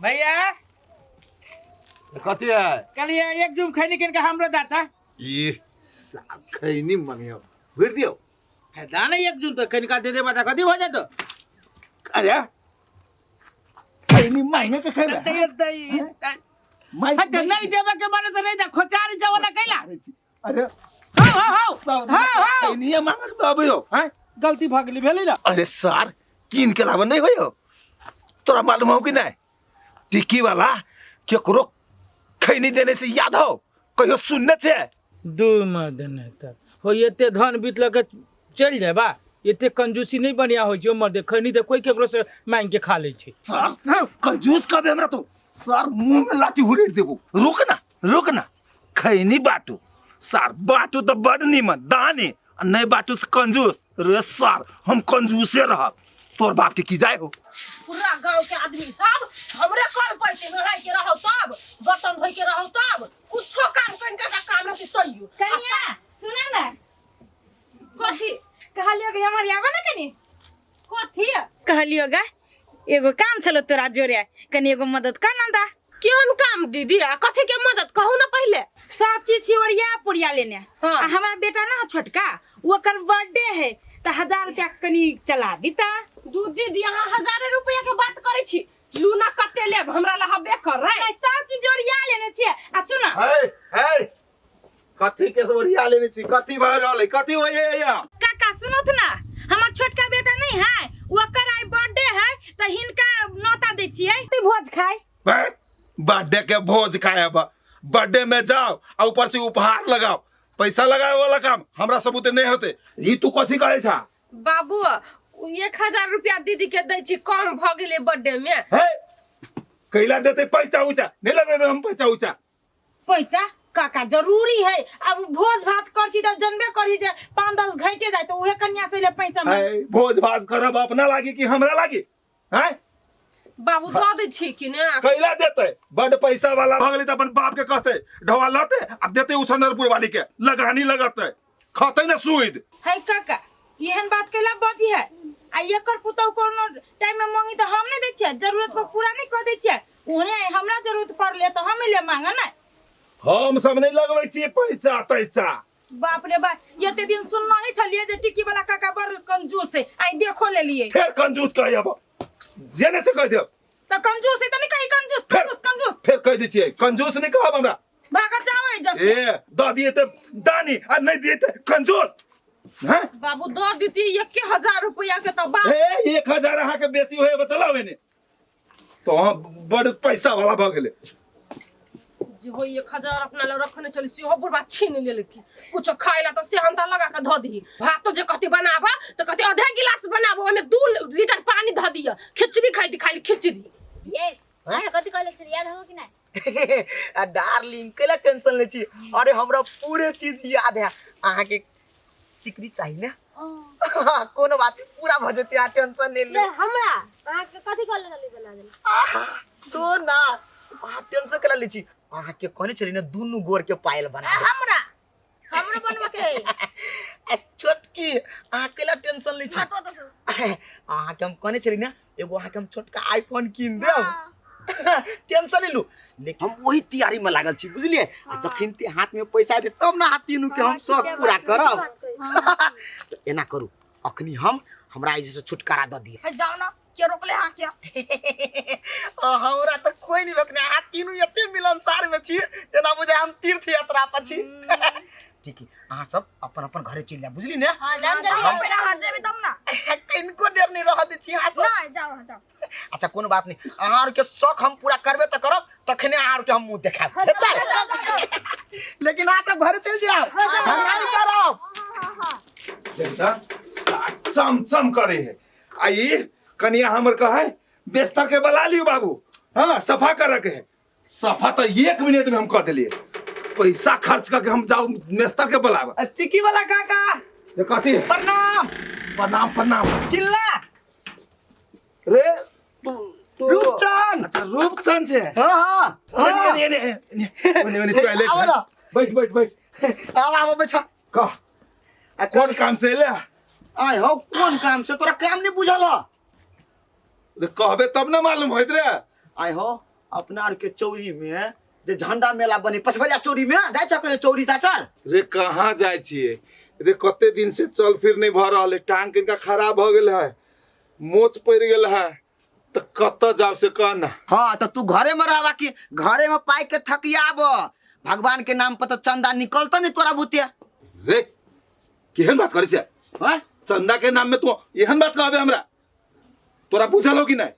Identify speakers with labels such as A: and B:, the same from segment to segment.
A: भैया
B: कथी है
A: कल ये एक जूम खैनी किन का हमरो दाता
B: ये साहब खैनी मंगियो फिर दियो
A: है दाना एक जूम तो खैनी का दे दे बता कदी हो जाए तो
B: अरे खैनी महीने के खैबे
A: हां तो नहीं देबे के माने तो नहीं दे खोचारी जवाना कैला
B: अरे
A: हां
B: खैनी मांगक बाबू हैं
A: गलती भगली भेली ना
B: अरे सर किन के लाभ नहीं होयो तोरा मालूम हो कि नहीं टिक्की वाला केकरो खैनी देने से याद हो कहियो सुनने छे
A: दू मदन त हो एते धन बीतल के चल जाए बा एते कंजूसी नहीं बढ़िया हो छै मर दे खैनी दे कोई केकरो से मांग के खा ले छै
B: सर कंजूस कबे हमरा तो सर मुंह में लाठी हुरेट देबो रुक ना खैनी बाटू सर बाटू तो बड़ नीमन दाने नहीं बाटू तो कंजूस रे सर हम कंजूसे रह तोर बाप के की जाए हो
C: पूरा गांव के आदमी सब हमरे कल पैसे में रह के रहो तब बर्तन धोई के रहो तब कुछो काम कइन के काम से सहियो
D: कन्या सुना ना
C: कथी
D: कहलियो गे हमर आवा ना कनी
C: कथी
D: कहलियो गे एगो काम छलो तोरा जोरे कनी एगो मदद कर ना दा
C: केहन काम दीदी आ कथी के मदद कहू ना पहले
D: सब चीज छिवरिया पुरिया लेने
C: हाँ।
D: आ हमारा बेटा ना छोटका ओकर बर्थडे है त 1000 रुपया कनी चला दीता
C: दू दीदी यहाँ 1000 रुपया के बात करे छी लूना कते लेब हमरा ला हबे कर रे
D: मैं सब चीज जोड़िया लेने छिए आ सुना
B: हे कथी के सोरिया लेने छी कथी भर रहले कथी होय या
D: काका सुनो त ना हमर छोटका बेटा नहीं है ओकर आई बर्थडे है त हिनका नोता दे छिए तू भोज खाए
B: बर्थडे के भोज खाए बर्थडे में जाओ और ऊपर से उपहार लगाओ पैसा लगाए वाला काम हमरा सबूत नहीं होते ई तू कथी कहे छा
C: बाबू 1000 रुपया दीदी के दै छी कम भ गेले बर्थडे में
B: हे कैला देते पैसा ऊंचा नहीं लगे हम पैसा ऊंचा
D: पैसा काका जरूरी है अब भोज भात कर छी त जनबे करी जे 5-10 घंटे जाए तो उहे कन्या से ले पैसा में
B: हे भोज भात करब अपना लागी कि हमरा लागी हैं
C: बाबू दो दै छी कि ने
B: कैला देते बड़ पैसा वाला भ गेली त अपन बाप के कहते ढवा लाते आ देते उसनरपुर वाली के लगानी लगते खते न सुईद
D: है काका एहन बात कैला बाजी है आ एकर पुतौ कोनो टाइम में मांगी त हम नहीं दै छियै जरूरत पर पूरा नहीं कर दै छियै ओने हमरा जरूरत पड़ले त हम ले मांगा ना
B: हम सब नहीं लगबै छी पैसा तैसा
D: बाप रे बा एते दिन सुनना ही छलिए जे टिक्की वाला काका बड़ कंजूस है आई देखो ले लिए
B: फिर कंजूस कहब जेने से कह दे
D: त कंजूस है त नहीं कही कंजूस
B: फिर कह दी छियै कंजूस नहीं कहब हमरा
D: भागा जाओ जैसे
B: ए द दिए त दानी आ नहीं दिए त कंजूस हैं
C: बाबू दो दीदी 1000 रुपया के तो बात
B: ए 1000 अहाँ के बेसी होय बतलावे ने तो हम बड़ पैसा वाला भ गेले
C: जे होई 1000 अपना ल रखने चली से हो बुढ़बा छीन ले की कुछ खाइला तो से हंता लगा के ध दी भात तो जे कथि बनाबा तो कथि आधा गिलास बनाबो ओमे 2 लीटर पानी ध दिया खिचड़ी खाई दी खाली खिचड़ी
E: ये हां कथि कहले छी याद हो कि नहीं
F: डार्लिंग केला टेंशन ले छी अरे हमरा पूरे चीज याद है आहा के सिकरी चाहिए ना कोनो बात पूरा भ जते आ टेंशन नहीं ले
E: हमरा अहाँ के कथि कहले रहली बना दे
F: सोना आ टेंशन केला ले छी आहा के कहने छली ना दुनु गोर के पायल बना
E: हमरा बनवा के
F: छोटकी आहा केला टेंशन ले छी
E: हटो तो
F: आहा के हम कहने छली ना एगो आहा के हम छोटका आईफोन किन देब टेंशन नहीं लू लेकिन हम वही तैयारी में लागल छी बुझलिए जखन ते हाथ में पैसा दे तब ना हाथ तीनू के हम शौक पूरा करब तो एना करू अखनी हम हमरा जैसे छुटकारा द दिए
C: जाओ ना के रोकले हां क्या
F: हमरा तो कोई नहीं रोकने हाथ तीनू एते मिलनसार में छी जना बुझे हम तीर्थ यात्रा पर छी ठीक है अहाँ सब अपन अपन घरे चल जा बुझली ने
E: हां जान
C: हम मेरा हाथ जेबी तब ना
F: किनको देर नहीं रह दे छी हाथ
C: ना जाओ
F: अच्छा कोनो बात नहीं अहाँ के शौक हम पूरा करबे त करब तखने अहाँ के हम मुंह देखाब लेकिन अहाँ सब घरे चल जाओ झगड़ा नहीं करब
B: बेटा साथ चम करे है आई कनिया हमर कहे बिस्तर के बला लियो बाबू हां सफा करे के है सफा तो 1 मिनट में हम कर देलिए पैसा खर्च करके हम जाओ मिस्तर के बुलावा
F: टिक्की वाला काका
B: ये कथी है
F: प्रणाम
B: प्रणाम
F: चिल्ला
B: रे
F: रूपचंद
B: अच्छा रूपचंद से
F: हां
B: ये टॉयलेट बैठ
F: आवा बैठा
B: कह कौन काम से ले
F: आय हो कौन काम से तोरा काम नहीं बुझल
B: रे कहबे तब ना मालूम होइत रे
F: आय हो अपना आर के चौरी में जे झंडा मेला बने पचवजा चौरी में जाय छ चौरी चाचा
B: रे कहाँ जाय छिए रे कते दिन से चल फिर नहीं भ रहल है टांग इनका खराब हो गेल है मोच पड़ गेल है तो कत जाओ से कहना
F: हाँ तो तू घरे में रहबा कि घरे में पाई के थकियाब भगवान के नाम पर तो चंदा निकलता नहीं तोरा बुतिया
B: रे केहन बात करे छे हां चंदा के नाम में तू एहन बात कहबे हमरा तोरा बुझल हो कि नहीं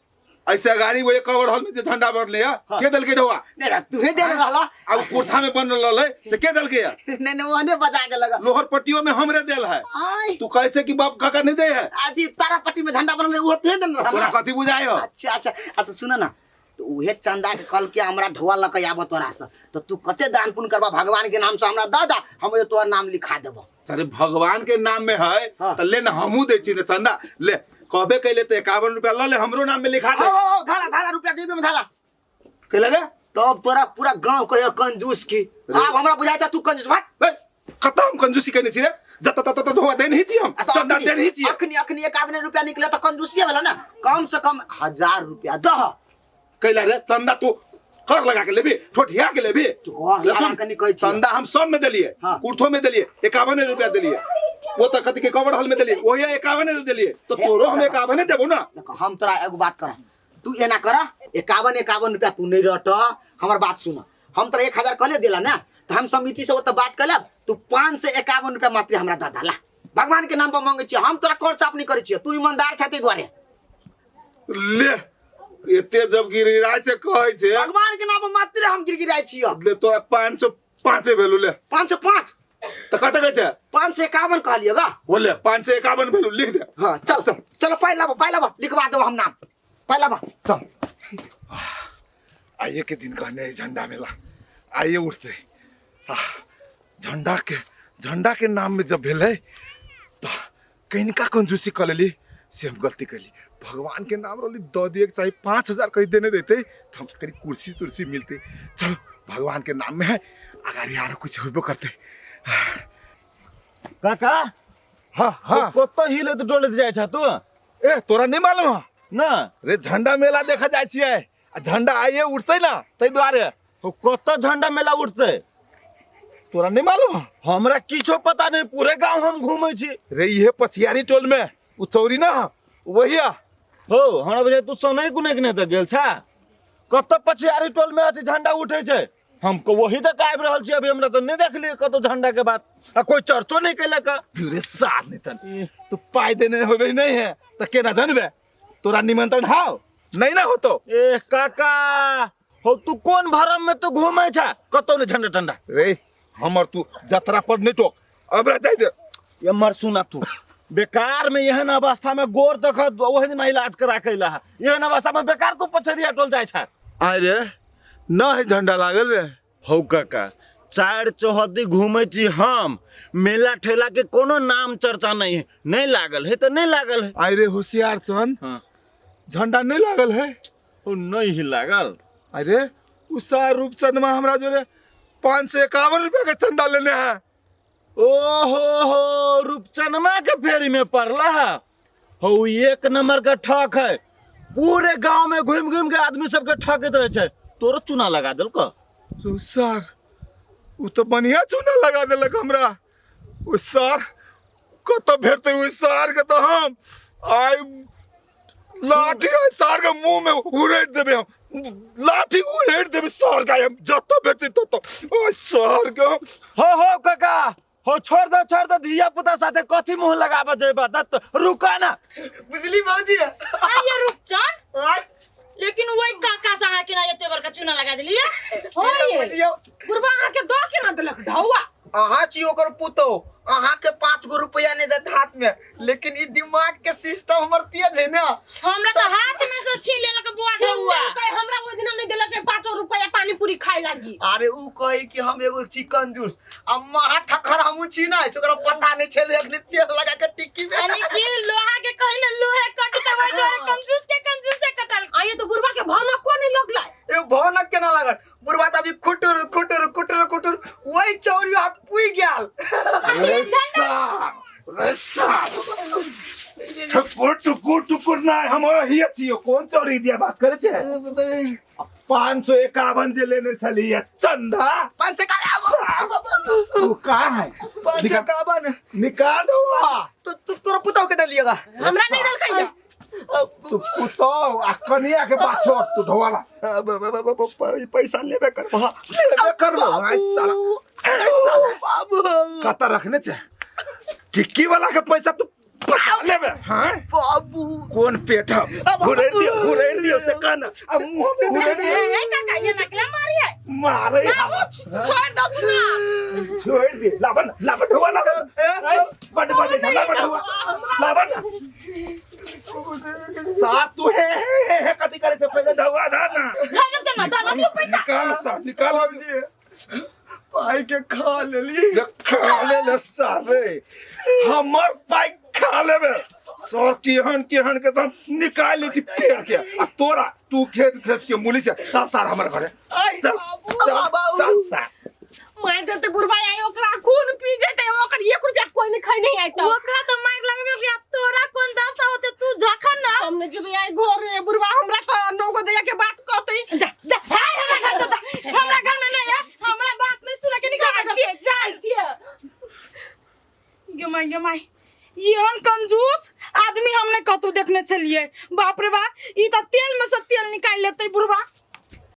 B: ऐसे गाड़ी वो कवर हॉल में जे झंडा बढ़ले है के दल के ढोआ
F: नहीं तू हे दे रहला
B: अब कुर्था में बन रहल है से के दल के है
F: नहीं नहीं ओने बजा के लगा
B: लोहर पट्टियों में हमरे देल है
F: आई
B: तू कहे छे कि बाप काका नहीं दे है
F: आदि तारा पट्टी में झंडा बनले वो ते देन
B: तोरा
F: रहला
B: कथि बुझाय हो
F: अच्छा अच्छा अच्छा सुन ना तो उहे चंदा के कल के हमरा ढोआ लके आबो तोरा से तो तू कते दान पुण्य करबा भगवान के नाम से हमरा दादा हम तोर नाम लिखा देबो
B: अरे भगवान के नाम में है तो ले ना हमू दे छी ना चंदा ले कहबे कैले तो 51 रुपया ल ले हमरो नाम में लिखा दे
F: ओ धाला धाला रुपया जेबे में धाला
B: के लगे
F: तो अब तोरा पूरा गांव कहे कंजूस की अब हमरा बुझाय छ तू कंजूस भाग
B: खत्म कंजूसी करने छी रे जत तत तत धोआ दे नहीं छी हम चंदा दे नहीं छी
F: अखनी अखनी 51 रुपया निकले तो कंजूसी वाला ना कम से कम 1000 रुपया दह
B: कैला रे चंदा तू कर लगा के लेबी ठोठिया के लेबी
F: तू और लगा के निकल छी
B: चंदा हम सब में देलिए कुर्थो में देलिए 51 रुपया देलिए वो तो कथि के कवर हॉल में देलिए वही 51 देलिए तो तोरो हम 51 देबो ना
F: हम तोरा एगो बात कर तू एना कर 51 रुपया तू नहीं रट हमर बात सुन हम तोरा 1000 कहले देला ना तो हम समिति से वो तो बात कर लेब तू 5 से 51 रुपया मात्र हमरा द दाला भगवान के नाम पर मांगे छी हम तोरा कर चाप नहीं करे छी तू ईमानदार छते द्वारे
B: ले एते जब गिरिराय से कहै छे
F: भगवान के नाम पर मात्र हम गिरगिराय छी
B: ले तोरा 505 भेलु ले
F: 505
B: तो कत कहै छे
F: 5 से 51 कहलिए बा
B: बोले 5 से 51 भेलु लिख दे
F: हां चल चल चलो पहला लिखवा दो हम नाम पहला
B: चल आइए के दिन कहने झंडा मेला आइए उठते झंडा के नाम में जब भेले तो कहीं कंजूसी कर लेली से हम गलती कर ली भगवान के नाम रोली दो दिए चाहिए 5000 कहीं देने रहते तो हम कहीं कुर्सी तुर्सी मिलती चलो भगवान के नाम में है अगर यार कुछ होबो करते
A: काका
B: हाँ हाँ
A: कत हिले तो डोले जाय छ तू
B: ए तोरा नहीं मालूम है
A: ना
B: रे झंडा मेला देखा जाय छियै झंडा आइए उठते ना तै द्वारे
A: कत झंडा मेला उठते
B: तोरा नहीं मालूम है
A: हमरा किछो पता नहीं पूरे गांव हम घूमे छी
B: रे ये पछियारी टोल में उ चौरी ना वही
A: हो हमरा बजे तू सोनै कुने के त गेल छा कत पछियारी टोल में अथी झंडा उठे छै हमको वही तक आबि रहल छी अभी हमरा तो नहीं देखलिए कतो झंडा के बात आ कोई चर्चो नहीं कैला का
B: रे सार नहीं तन तू पाई देने होबे नहीं है त केना जानबे तोरा निमंत्रण हाव नहीं ना होतो
A: ए काका हो तू कौन भरम में तू घूमे छा कतो ने झंडा ठंडा
B: रे हमर तू जतरा पर नहीं टोक अब जाय दे
A: ये मर सुना तू बेकार में एहन अवस्था में गोर तक ओहे दिन इलाज करा कैला एहन अवस्था में बेकार तू पछरिया टोल जाय छा
B: अरे न है झंडा लागल रे
A: हो काका चार चौहद्दी घूमे छी हम मेला ठेला के कोनो नाम चर्चा नहीं लागल है तो नहीं लागल है
B: अरे होशियार चंद
A: हाँ।
B: झंडा नहीं लागल है
A: ओ नहीं ही लागल
B: अरे उषा रूपचंद में हमरा जो रे 5 से 51 रुपया का चंदा लेने हैं
A: हो रूपचनमा के फेरी में पड़ला है हो एक नंबर का ठग है पूरे गांव में घूम घूम के आदमी सबके ठगत रहे छै तोरो चूना लगा दिल को
B: सर वो तो बढ़िया चूना लगा दिलक हमरा वो सर कत भेटते हुए सर के तो हम आई लाठी है सर के मुंह में उड़ेट देबे हम लाठी उड़ेट देबे सर का हम जत भेटते तो ओ सर के
A: हो काका हो छोड़ दो धिया पुता साथे कथी मुंह लगाबे जेबा दत्त रुका ना
F: बुझली बाबूजी
D: आइए रुक चल लेकिन वही काका साहा के ना एते बड़का चूना लगा देलिए
C: होय बुरबा के दो के ना देलक ढौआ
F: अहाँ छी ओकर पुतो अहाँ के 5 गो रुपया नहीं देत हाथ में लेकिन ई दिमाग के सिस्टम हमर तेज है ना
D: हमरा तो हाथ में से छीन लेलक बुआ ढौआ
C: हमरा ओइ दिन नहीं देलक 5 रुपया पानी पूरी खाए लागी
F: अरे ऊ कहे कि हम एगो चिकन जूस अम्मा ठखर हमू छी ना ओकरा पता नहीं छले एक तेल लगा के टिक्की में
D: यानी कि लोहा के कहीं ना लोहे कट त वही जो कंजूस से कटल
C: आये तो बुरबा के भावना को नहीं लगला
F: ए भौनक केना लागत बुरबा त अभी खुटुर वही चौरी हाथ पुई गेल
B: ठकुर टुकुर टुकुर ना हमारा हियत छियो कोन चोरी दिया बात करे छे 551 जे लेने चलिए चंदा
F: 500 का
B: तू का है
F: 551
B: निकालो
F: तो तोरा पुताव के डालिएगा
C: हमरा नहीं डल कहिया
B: तू पुतो आ कनिया के बात छोड़ तू ढोवाला
F: पैसा लेबे कर
B: लेबे करबो आई साला
F: बाबू
B: कता रखने छे टिक्की वाला के पैसा तू लेबे हां
F: बाबू
B: कौन पेट घुरेड़ दियो से कान अब मुंह पे घुरेड़ दियो
D: ए काका ये नकला मारी है
B: मारे
C: छोड़ दो तू ना
B: छोड़ दे लावन हुआ बड़ बड़े लावन हुआ लावन साथ तू है कति करे से पहले ढवा था ना
D: घर के मत ना पैसा
B: निकाल
F: जी पाई के खा ले
B: सारे हमर पाई खा लेबे सर केहन के तो निकाल ली पेड़ के आ तोरा तू खेत के मूली से सार हमर घरे चल
C: मार देते बुढ़वा आई ओकरा खून पी जेते ओकर 1 रुपया कोई नहीं खाई नहीं आई तो
D: ओकरा तो मार लगबे कि तोरा कोन दशा होते तू जखन ना
C: हमने जब आई घर रे बुढ़वा हमरा तो नौगो दैया के बात कहते
D: जा हमरा घर में नहीं है हमरा बात नहीं सुना के निकल
C: जाइए
D: गमाई येहन कंजूस आदमी हमने कतौ देखने चलिए बाप रे बा ई त तेल में से तेल निकाल लेते बुढ़वा